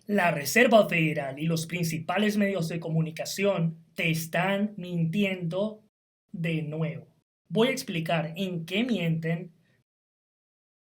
La Reserva Federal y los principales medios de comunicación te están mintiendo de nuevo. Voy a explicar en qué mienten,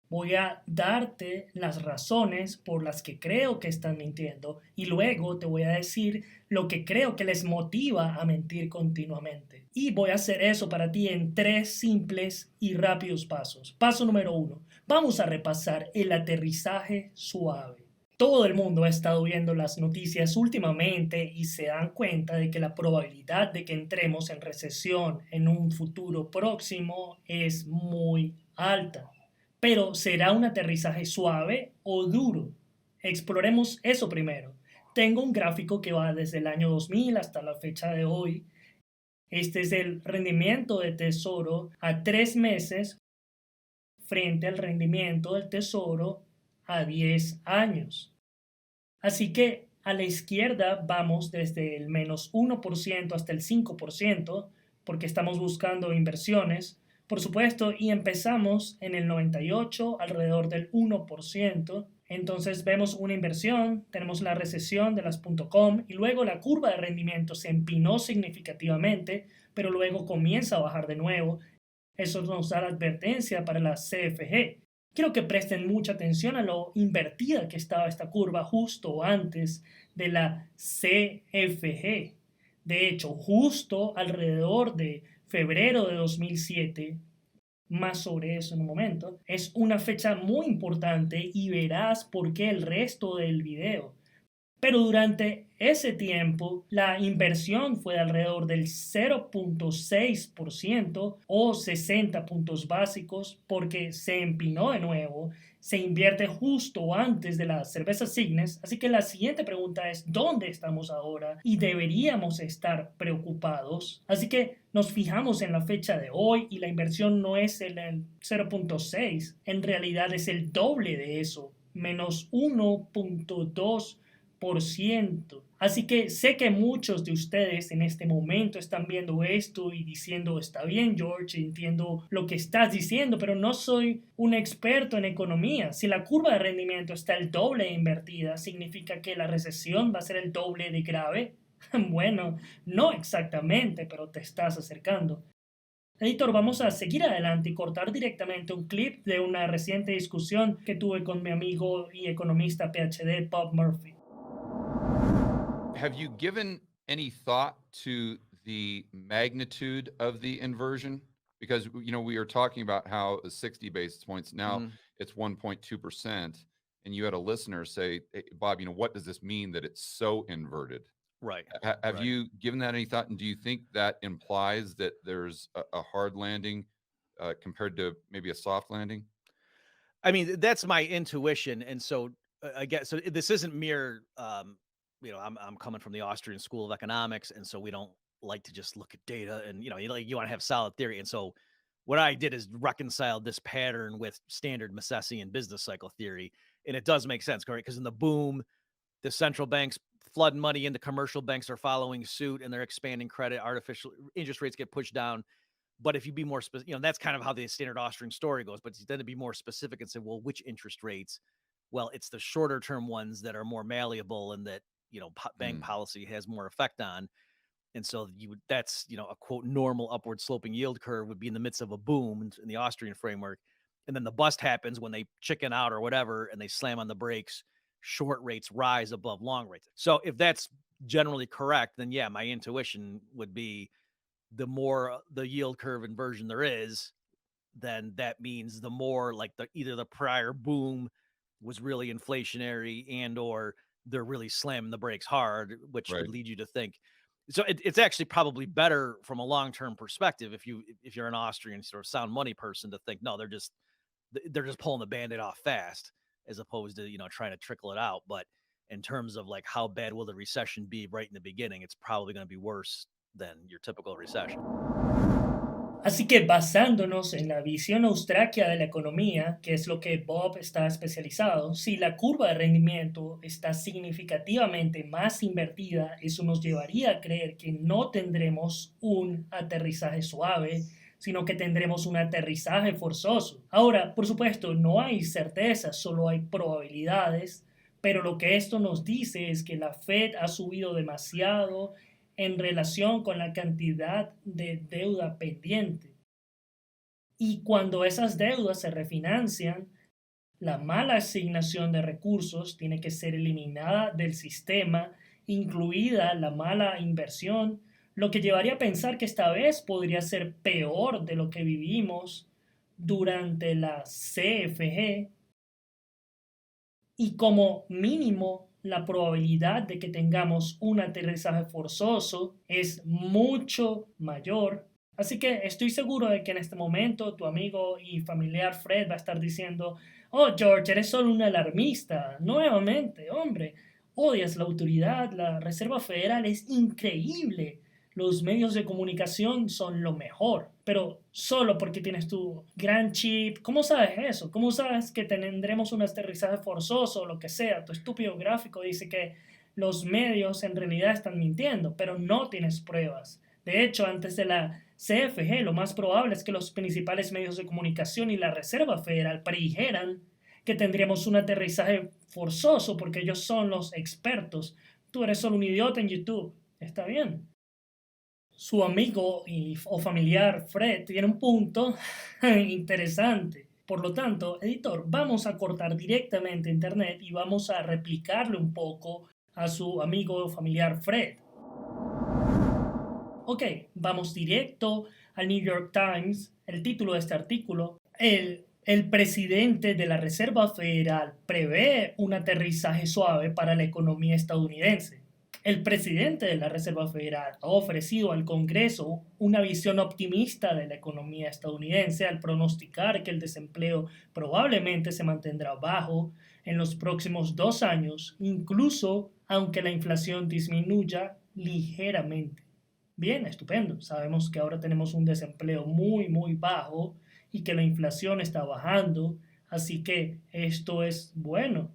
voy a darte las razones por las que creo que están mintiendo y luego te voy a decir lo que creo que les motiva a mentir continuamente. Y voy a hacer eso para ti en tres simples y rápidos pasos. Paso número uno, vamos a repasar el aterrizaje suave. Todo el mundo ha estado viendo las noticias últimamente y se dan cuenta de que la probabilidad de que entremos en recesión en un futuro próximo es muy alta. Pero ¿será un aterrizaje suave o duro? Exploremos eso primero. Tengo un gráfico que va desde el año 2000 hasta la fecha de hoy. Este es el rendimiento de tesoro a 3 meses frente al rendimiento del tesoro a 10 años. Así que a la izquierda vamos desde el -1% hasta el 5%, porque estamos buscando inversiones, por supuesto, y empezamos en el 98 alrededor del 1%. Entonces vemos una inversión, tenemos la recesión de las .com y luego la curva de rendimiento se empinó significativamente, pero luego comienza a bajar de nuevo. Eso nos da la advertencia para la CFG. Quiero que presten mucha atención a lo invertida que estaba esta curva justo antes de la CFG. De hecho, justo alrededor de febrero de 2007, más sobre eso en un momento, es una fecha muy importante y verás por qué el resto del video. Pero durante ese tiempo, la inversión fue de alrededor del 0.6% o 60 puntos básicos porque se empinó de nuevo. Se invierte justo antes de la cerveza Signes. Así que la siguiente pregunta es, ¿dónde estamos ahora? Y deberíamos estar preocupados. Así que nos fijamos en la fecha de hoy y la inversión no es el 0.6. En realidad es el doble de eso, menos 1.2%. Así que sé que muchos de ustedes en este momento están viendo esto y diciendo, está bien, George, entiendo lo que estás diciendo, pero no soy un experto en economía. Si la curva de rendimiento está el doble invertida, ¿significa que la recesión va a ser el doble de grave? Bueno, no exactamente, pero te estás acercando. Editor, vamos a seguir adelante y cortar directamente un clip de una reciente discusión que tuve con mi amigo y economista PhD Bob Murphy. Have you given any thought to the magnitude of the inversion? Because we are talking about how 60 basis points now Mhm. it's 1.2%, and you had a listener say, "Hey, Bob, what does this mean that it's so inverted?" Right, Have right. you given that any thought, and do you think that implies that there's a hard landing compared to maybe a soft landing? I mean, that's my intuition, and so, I guess so this isn't mere, I'm coming from the Austrian School of Economics, and so we don't like to just look at data and, you wanna have solid theory, and so what I did is reconcile this pattern with standard Misesian business cycle theory, and it does make sense, correct? Because in the boom, the central banks flood money into commercial banks are following suit, and they're expanding credit, artificial interest rates get pushed down. But if you be more specific, that's kind of how the standard Austrian story goes. But then to be more specific and say, well, which interest rates? Well, it's the shorter term ones that are more malleable and that, bank Mm, policy has more effect on. And so that's, a quote, normal upward sloping yield curve would be in the midst of a boom in the Austrian framework. And then the bust happens when they chicken out or whatever and they slam on the brakes. Short rates rise above long rates. So if that's generally correct, then yeah, my intuition would be the more the yield curve inversion there is, then that means the more like either the prior boom was really inflationary and or they're really slamming the brakes hard, which would right. lead you to think. So it's actually probably better from a long term perspective if you're an Austrian sort of sound money person to think no, they're just pulling the band-aid off fast as opposed to trying to trickle it out. But in terms of like how bad will the recession be right in the beginning, it's probably going to be worse than your typical recession. Así que basándonos en la visión austraquia de la economía, que es lo que Bob está especializado, si la curva de rendimiento está significativamente más invertida, eso nos llevaría a creer que no tendremos un aterrizaje suave, sino que tendremos un aterrizaje forzoso. Ahora, por supuesto, no hay certezas, solo hay probabilidades, Pero lo que esto nos dice es que la Fed ha subido demasiado en relación con la cantidad de deuda pendiente. Y cuando esas deudas se refinancian, la mala asignación de recursos tiene que ser eliminada del sistema, incluida la mala inversión, lo que llevaría a pensar que esta vez podría ser peor de lo que vivimos durante la CFG, y como mínimo la probabilidad de que tengamos un aterrizaje forzoso es mucho mayor. Así que estoy seguro de que en este momento tu amigo y familiar Fred va a estar diciendo: oh, George, eres solo un alarmista. Nuevamente, hombre, odias la autoridad, la Reserva Federal es increíble. Los medios de comunicación son lo mejor, pero solo porque tienes tu gran chip. ¿Cómo sabes eso? ¿Cómo sabes que tendremos un aterrizaje forzoso o lo que sea? Tu estúpido gráfico dice que los medios en realidad están mintiendo, pero no tienes pruebas. De hecho, antes de la CFG, lo más probable es que los principales medios de comunicación y la Reserva Federal predijeran que tendríamos un aterrizaje forzoso porque ellos son los expertos. Tú eres solo un idiota en YouTube. Está bien. Su amigo o familiar Fred tiene un punto interesante. Por lo tanto, editor, vamos a cortar directamente internet y vamos a replicarle un poco a su amigo o familiar Fred. Ok, vamos directo al New York Times. El título de este artículo: el presidente de la Reserva Federal prevé un aterrizaje suave para la economía estadounidense. El presidente de la Reserva Federal ha ofrecido al Congreso una visión optimista de la economía estadounidense al pronosticar que el desempleo probablemente se mantendrá bajo en los próximos 2 años, incluso aunque la inflación disminuya ligeramente. Bien, estupendo. Sabemos que ahora tenemos un desempleo muy bajo y que la inflación está bajando, así que esto es bueno,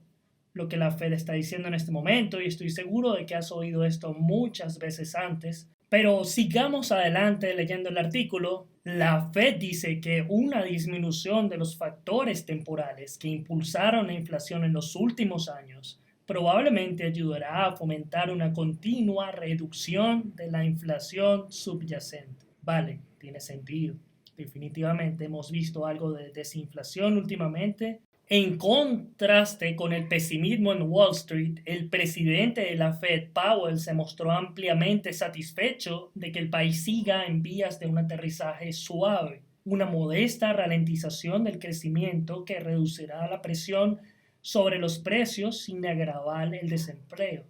lo que la Fed está diciendo en este momento, y estoy seguro de que has oído esto muchas veces antes. Pero sigamos adelante leyendo el artículo. La Fed dice que una disminución de los factores temporales que impulsaron la inflación en los últimos años probablemente ayudará a fomentar una continua reducción de la inflación subyacente. Vale, tiene sentido. Definitivamente hemos visto algo de desinflación últimamente. En contraste con el pesimismo en Wall Street, el presidente de la Fed, Powell, se mostró ampliamente satisfecho de que el país siga en vías de un aterrizaje suave, una modesta ralentización del crecimiento que reducirá la presión sobre los precios sin agravar el desempleo.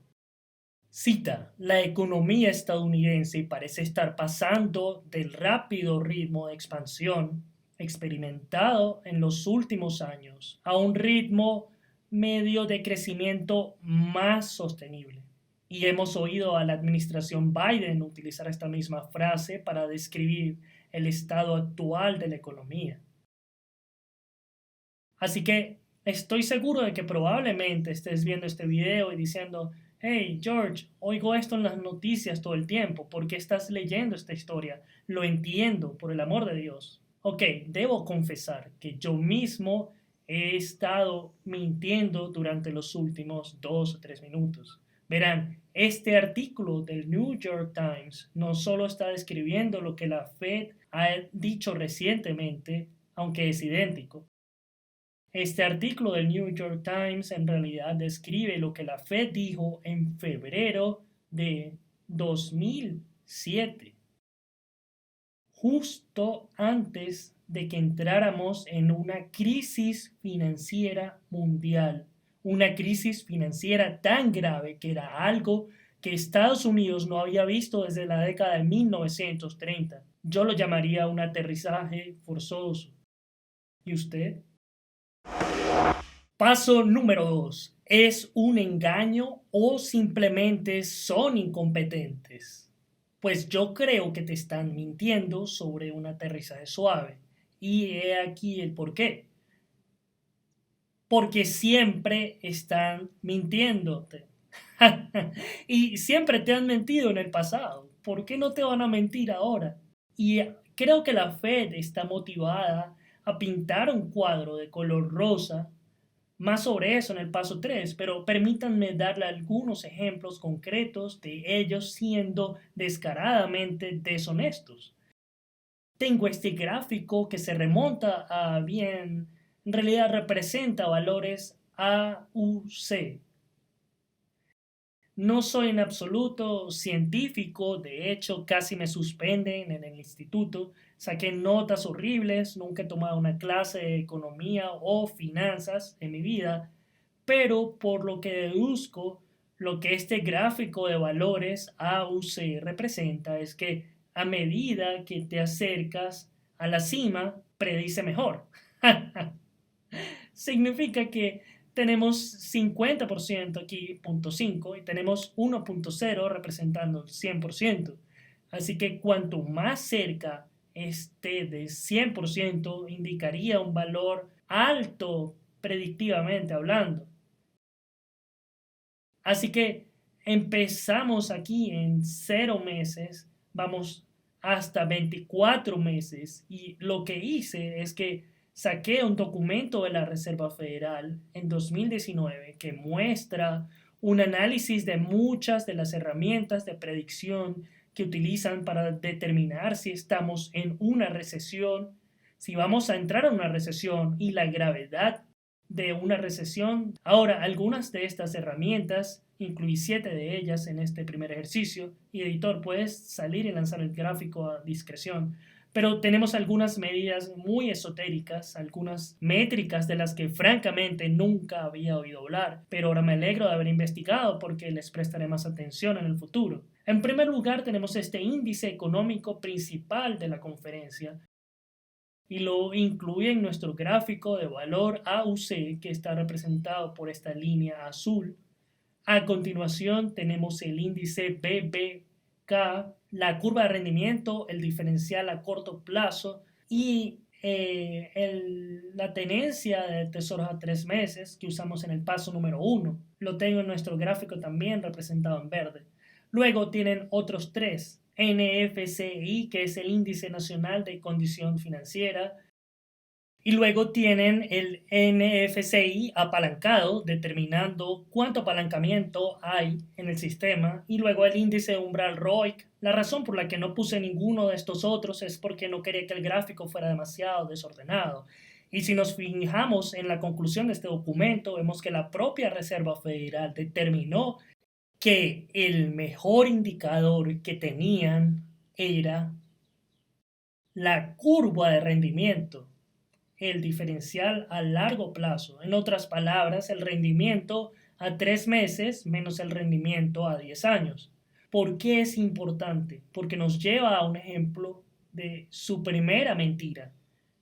Cita: la economía estadounidense parece estar pasando del rápido ritmo de expansión experimentado en los últimos años a un ritmo medio de crecimiento más sostenible. Y hemos oído a la administración Biden utilizar esta misma frase para describir el estado actual de la economía. Así que estoy seguro de que probablemente estés viendo este video y diciendo: hey, George, oigo esto en las noticias todo el tiempo. ¿Por qué estás leyendo esta historia? Lo entiendo, por el amor de Dios. Ok, debo confesar que yo mismo he estado mintiendo durante los últimos 2 o 3 minutos. Verán, este artículo del New York Times no solo está describiendo lo que la Fed ha dicho recientemente, aunque es idéntico. Este artículo del New York Times en realidad describe lo que la Fed dijo en febrero de 2007. Justo antes de que entráramos en una crisis financiera mundial, una crisis financiera tan grave que era algo que Estados Unidos no había visto desde la década de 1930. Yo lo llamaría un aterrizaje forzoso. ¿Y usted? Paso número 2. ¿Es un engaño o simplemente son incompetentes? Pues yo creo que te están mintiendo sobre un aterrizaje suave. Y he aquí el por qué. Porque siempre están mintiéndote. Y siempre te han mentido en el pasado. ¿Por qué no te van a mentir ahora? Y creo que la Fed está motivada a pintar un cuadro de color rosa más sobre eso en el paso 3, pero permítanme darle algunos ejemplos concretos de ellos siendo descaradamente deshonestos. Tengo este gráfico que se remonta a bien, en realidad representa valores AUC. No soy en absoluto científico, de hecho casi me suspenden en el instituto, saqué notas horribles, nunca he tomado una clase de economía o finanzas en mi vida, pero por lo que deduzco, lo que este gráfico de valores AUC representa es que a medida que te acercas a la cima, predice mejor. Significa que tenemos 50% aquí, 0.5, y tenemos 1.0 representando 100%. Así que cuanto más cerca esté de 100%, indicaría un valor alto predictivamente hablando. Así que empezamos aquí en 0 meses, vamos hasta 24 meses, y lo que hice es que saqué un documento de la Reserva Federal en 2019 que muestra un análisis de muchas de las herramientas de predicción que utilizan para determinar si estamos en una recesión, si vamos a entrar a una recesión y la gravedad de una recesión. Ahora, algunas de estas herramientas, incluí 7 de ellas en este primer ejercicio, y editor, puedes salir y lanzar el gráfico a discreción, pero tenemos algunas medidas muy esotéricas, algunas métricas de las que francamente nunca había oído hablar, pero ahora me alegro de haber investigado porque les prestaré más atención en el futuro. En primer lugar, tenemos este índice económico principal de la conferencia, y lo incluye en nuestro gráfico de valor AUC, que está representado por esta línea azul. A continuación tenemos el índice BBK, la curva de rendimiento, el diferencial a corto plazo y la tenencia de tesoros a 3 meses que usamos en el paso número 1. Lo tengo en nuestro gráfico también representado en verde. Luego tienen otros 3. NFCI, que es el Índice Nacional de Condición Financiera, y luego tienen el NFCI apalancado, determinando cuánto apalancamiento hay en el sistema, y luego el índice umbral ROIC. La razón por la que no puse ninguno de estos otros es porque no quería que el gráfico fuera demasiado desordenado. Y si nos fijamos en la conclusión de este documento, vemos que la propia Reserva Federal determinó que el mejor indicador que tenían era la curva de rendimiento, el diferencial a largo plazo. En otras palabras, el rendimiento a 3 meses menos el rendimiento a 10 años. ¿Por qué es importante? Porque nos lleva a un ejemplo de su primera mentira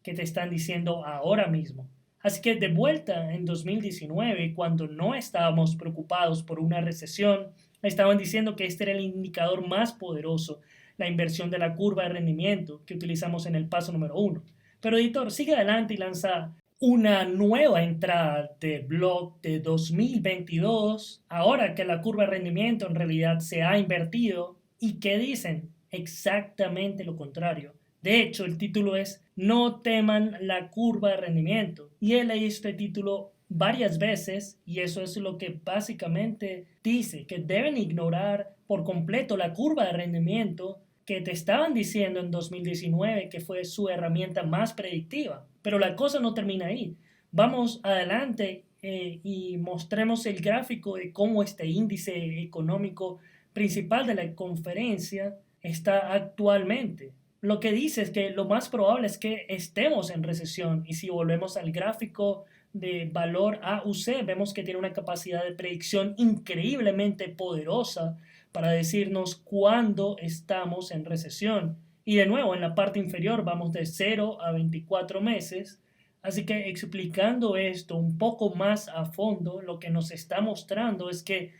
que te están diciendo ahora mismo. Así que de vuelta en 2019, cuando no estábamos preocupados por una recesión, estaban diciendo que este era el indicador más poderoso, la inversión de la curva de rendimiento que utilizamos en el paso número 1. Pero editor, sigue adelante y lanza una nueva entrada de blog de 2022, ahora que la curva de rendimiento en realidad se ha invertido. ¿Y qué dicen? Exactamente lo contrario. De hecho, el título es No teman la curva de rendimiento. Y he leído este título varias veces y eso es lo que básicamente dice, que deben ignorar por completo la curva de rendimiento que te estaban diciendo en 2019 que fue su herramienta más predictiva. Pero la cosa no termina ahí. Vamos adelante y mostremos el gráfico de cómo este índice económico principal de la conferencia está actualmente. Lo que dice es que lo más probable es que estemos en recesión, y si volvemos al gráfico de valor AUC, vemos que tiene una capacidad de predicción increíblemente poderosa para decirnos cuándo estamos en recesión. Y de nuevo, en la parte inferior vamos de 0 a 24 meses. Así que explicando esto un poco más a fondo, lo que nos está mostrando es que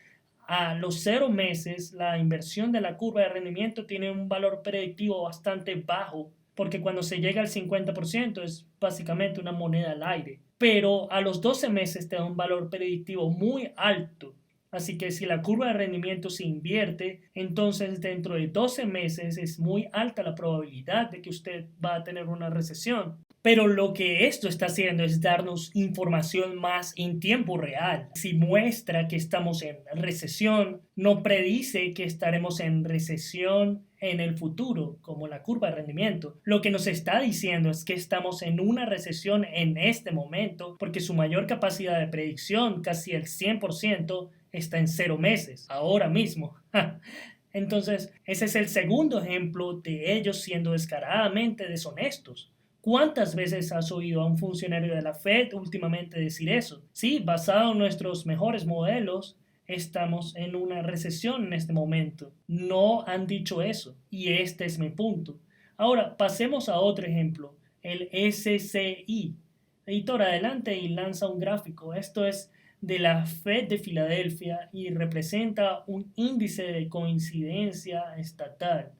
a los 0 meses la inversión de la curva de rendimiento tiene un valor predictivo bastante bajo, porque cuando se llega al 50% es básicamente una moneda al aire. Pero a los 12 meses te da un valor predictivo muy alto. Así que si la curva de rendimiento se invierte, entonces dentro de 12 meses es muy alta la probabilidad de que usted va a tener una recesión. Pero lo que esto está haciendo es darnos información más en tiempo real. Si muestra que estamos en recesión, no predice que estaremos en recesión en el futuro, como la curva de rendimiento. Lo que nos está diciendo es que estamos en una recesión en este momento, porque su mayor capacidad de predicción, casi el 100%, está en 0 meses, ahora mismo. Entonces, ese es el segundo ejemplo de ellos siendo descaradamente deshonestos. ¿Cuántas veces has oído a un funcionario de la Fed últimamente decir eso? Sí, basado en nuestros mejores modelos, estamos en una recesión en este momento. No han dicho eso, y este es mi punto. Ahora, pasemos a otro ejemplo, el SCI. Editor, adelante y lanza un gráfico. Esto es de la Fed de Filadelfia y representa un índice de coincidencia estatal.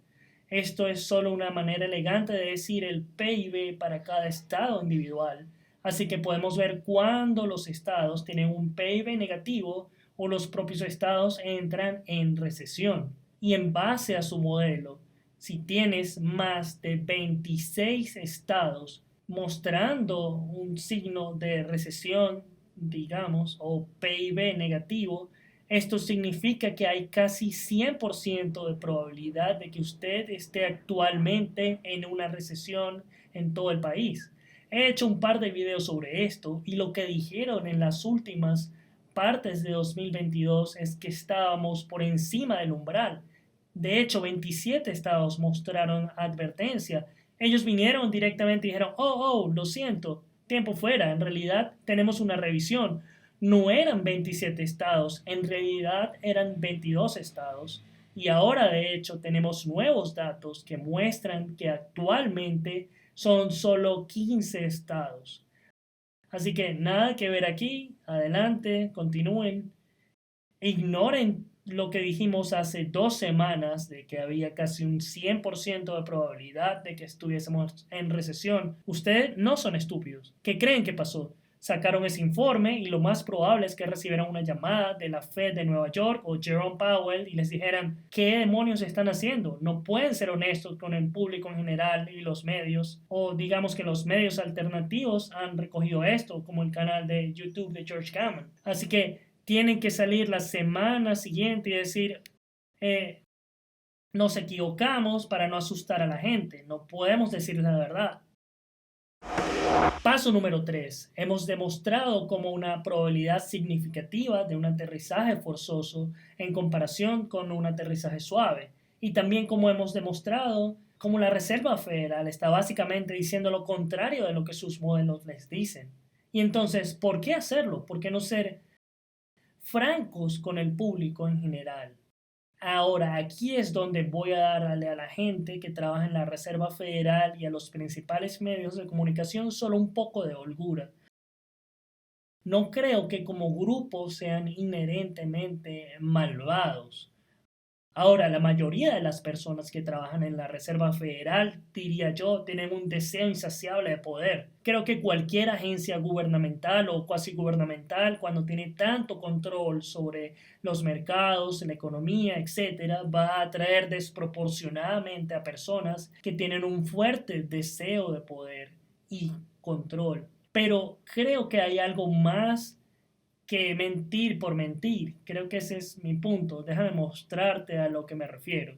Esto es solo una manera elegante de decir el PIB para cada estado individual. Así que podemos ver cuándo los estados tienen un PIB negativo o los propios estados entran en recesión. Y en base a su modelo, si tienes más de 26 estados mostrando un signo de recesión, digamos, o PIB negativo, esto significa que hay casi 100% de probabilidad de que usted esté actualmente en una recesión en todo el país. He hecho un par de videos sobre esto y lo que dijeron en las últimas partes de 2022 es que estábamos por encima del umbral. De hecho, 27 estados mostraron advertencia. Ellos vinieron directamente y dijeron, lo siento, tiempo fuera, en realidad tenemos una revisión. No eran 27 estados, en realidad eran 22 estados. Y ahora, de hecho, tenemos nuevos datos que muestran que actualmente son solo 15 estados. Así que nada que ver aquí, adelante, continúen. Ignoren lo que dijimos hace 2 semanas de que había casi un 100% de probabilidad de que estuviésemos en recesión. Ustedes no son estúpidos. ¿Qué creen que pasó? Sacaron ese informe y lo más probable es que recibieran una llamada de la Fed de Nueva York o Jerome Powell y les dijeran ¿qué demonios están haciendo? No pueden ser honestos con el público en general y los medios, o digamos que los medios alternativos han recogido esto, como el canal de YouTube de George Gammon. Así que tienen que salir la semana siguiente y decir nos equivocamos para no asustar a la gente. No podemos decir la verdad. Paso número 3. Hemos demostrado como una probabilidad significativa de un aterrizaje forzoso en comparación con un aterrizaje suave. Y también como hemos demostrado como la Reserva Federal está básicamente diciendo lo contrario de lo que sus modelos les dicen. Y entonces, ¿por qué hacerlo? ¿Por qué no ser francos con el público en general? Ahora, aquí es donde voy a darle a la gente que trabaja en la Reserva Federal y a los principales medios de comunicación solo un poco de holgura. No creo que como grupo sean inherentemente malvados. Ahora, la mayoría de las personas que trabajan en la Reserva Federal, diría yo, tienen un deseo insaciable de poder. Creo que cualquier agencia gubernamental o cuasi gubernamental, cuando tiene tanto control sobre los mercados, la economía, etcétera, va a atraer desproporcionadamente a personas que tienen un fuerte deseo de poder y control. Pero creo que hay algo más que mentir por mentir. Creo que ese es mi punto. Déjame mostrarte a lo que me refiero.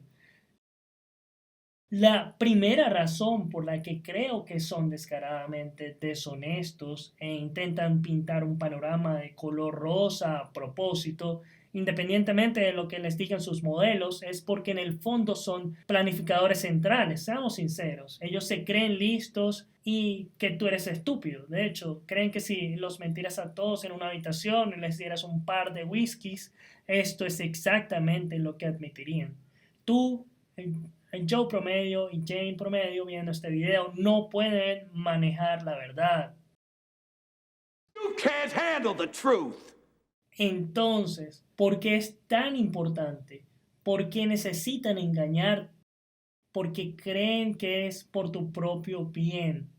La primera razón por la que creo que son descaradamente deshonestos e intentan pintar un panorama de color rosa a propósito, independientemente de lo que les digan sus modelos, es porque en el fondo son planificadores centrales, seamos sinceros. Ellos se creen listos y que tú eres estúpido. De hecho, creen que si los mentieras a todos en una habitación y les dieras un par de whiskies, esto es exactamente lo que admitirían. Tú, el Joe promedio y Jane promedio viendo este video no pueden manejar la verdad. You can't handle the truth. Entonces, ¿por qué es tan importante? ¿Por qué necesitan engañar? Porque creen que es por tu propio bien.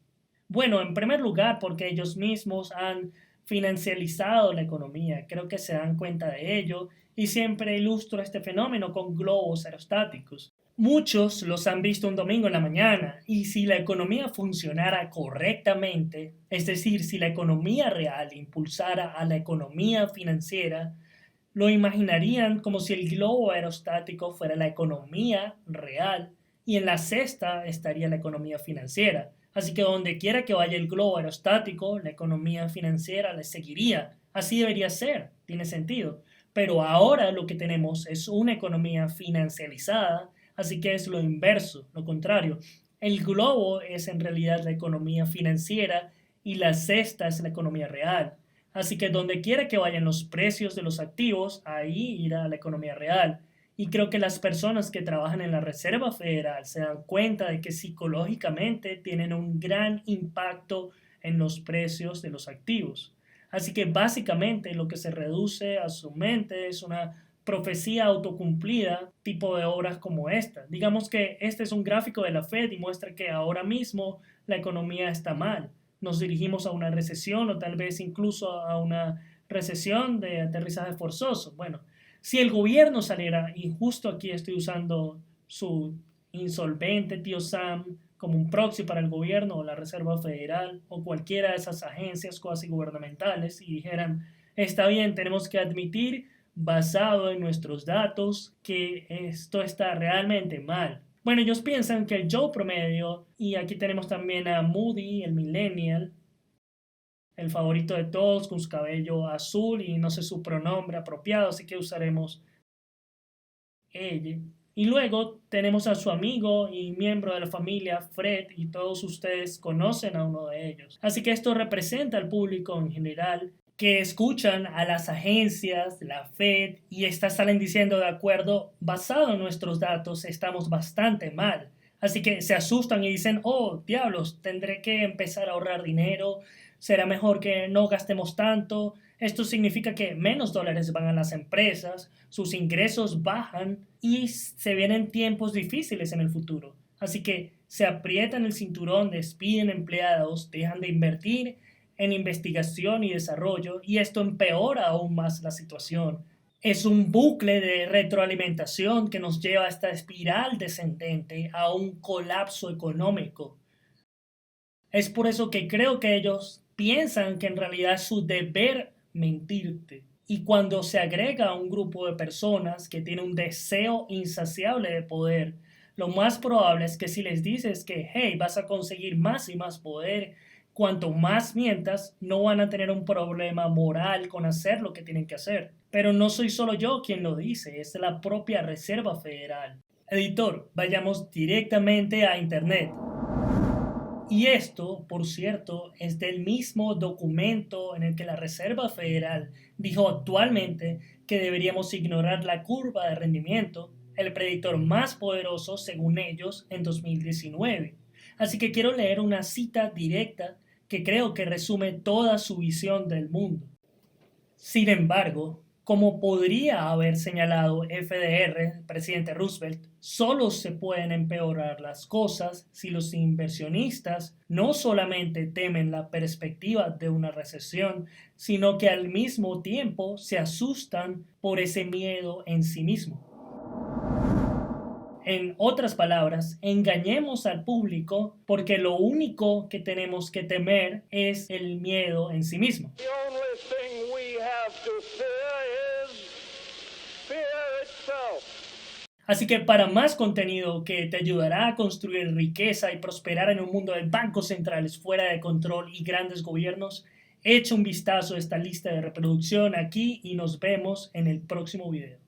Bueno, en primer lugar, porque ellos mismos han financializado la economía. Creo que se dan cuenta de ello y siempre ilustro este fenómeno con globos aerostáticos. Muchos los han visto un domingo en la mañana y si la economía funcionara correctamente, es decir, si la economía real impulsara a la economía financiera, lo imaginarían como si el globo aerostático fuera la economía real y en la cesta estaría la economía financiera. Así que donde quiera que vaya el globo aerostático, la economía financiera le seguiría. Así debería ser, tiene sentido. Pero ahora lo que tenemos es una economía financializada, así que es lo inverso, lo contrario. El globo es en realidad la economía financiera y la cesta es la economía real. Así que donde quiera que vayan los precios de los activos, ahí irá la economía real. Y creo que las personas que trabajan en la Reserva Federal se dan cuenta de que psicológicamente tienen un gran impacto en los precios de los activos. Así que básicamente lo que se reduce a su mente es una profecía autocumplida tipo de obras como esta. Digamos que este es un gráfico de la Fed y muestra que ahora mismo la economía está mal. Nos dirigimos a una recesión o tal vez incluso a una recesión de aterrizaje forzoso. Bueno, si el gobierno saliera, y justo aquí estoy usando su insolvente tío Sam como un proxy para el gobierno o la Reserva Federal o cualquiera de esas agencias cuasi gubernamentales y dijeran, está bien, tenemos que admitir, basado en nuestros datos, que esto está realmente mal. Bueno, ellos piensan que el Joe promedio, y aquí tenemos también a Moody, el millennial, el favorito de todos, con su cabello azul y no sé su pronombre apropiado, así que usaremos ella. Y luego tenemos a su amigo y miembro de la familia, Fred, y todos ustedes conocen a uno de ellos. Así que esto representa al público en general que escuchan a las agencias, la Fed, y estas salen diciendo, de acuerdo, basado en nuestros datos, estamos bastante mal. Así que se asustan y dicen, oh, diablos, tendré que empezar a ahorrar dinero, será mejor que no gastemos tanto. Esto significa que menos dólares van a las empresas, sus ingresos bajan y se vienen tiempos difíciles en el futuro. Así que se aprietan el cinturón, despiden empleados, dejan de invertir en investigación y desarrollo y esto empeora aún más la situación. Es un bucle de retroalimentación que nos lleva a esta espiral descendente, a un colapso económico. Es por eso que creo que ellos piensan que en realidad es su deber mentirte. Y cuando se agrega a un grupo de personas que tiene un deseo insaciable de poder, lo más probable es que si les dices que, hey, vas a conseguir más y más poder, cuanto más mientas, no van a tener un problema moral con hacer lo que tienen que hacer. Pero no soy solo yo quien lo dice, es la propia Reserva Federal. Editor, vayamos directamente a Internet. Y esto, por cierto, es del mismo documento en el que la Reserva Federal dijo actualmente que deberíamos ignorar la curva de rendimiento, el predictor más poderoso según ellos en 2019. Así que quiero leer una cita directa que creo que resume toda su visión del mundo. Sin embargo, como podría haber señalado FDR, el presidente Roosevelt, solo se pueden empeorar las cosas si los inversionistas no solamente temen la perspectiva de una recesión, sino que al mismo tiempo se asustan por ese miedo en sí mismo. En otras palabras, engañemos al público porque lo único que tenemos que temer es el miedo en sí mismo. The only thing we have to fear is fear itself. Así que para más contenido que te ayudará a construir riqueza y prosperar en un mundo de bancos centrales fuera de control y grandes gobiernos, echa un vistazo a esta lista de reproducción aquí y nos vemos en el próximo video.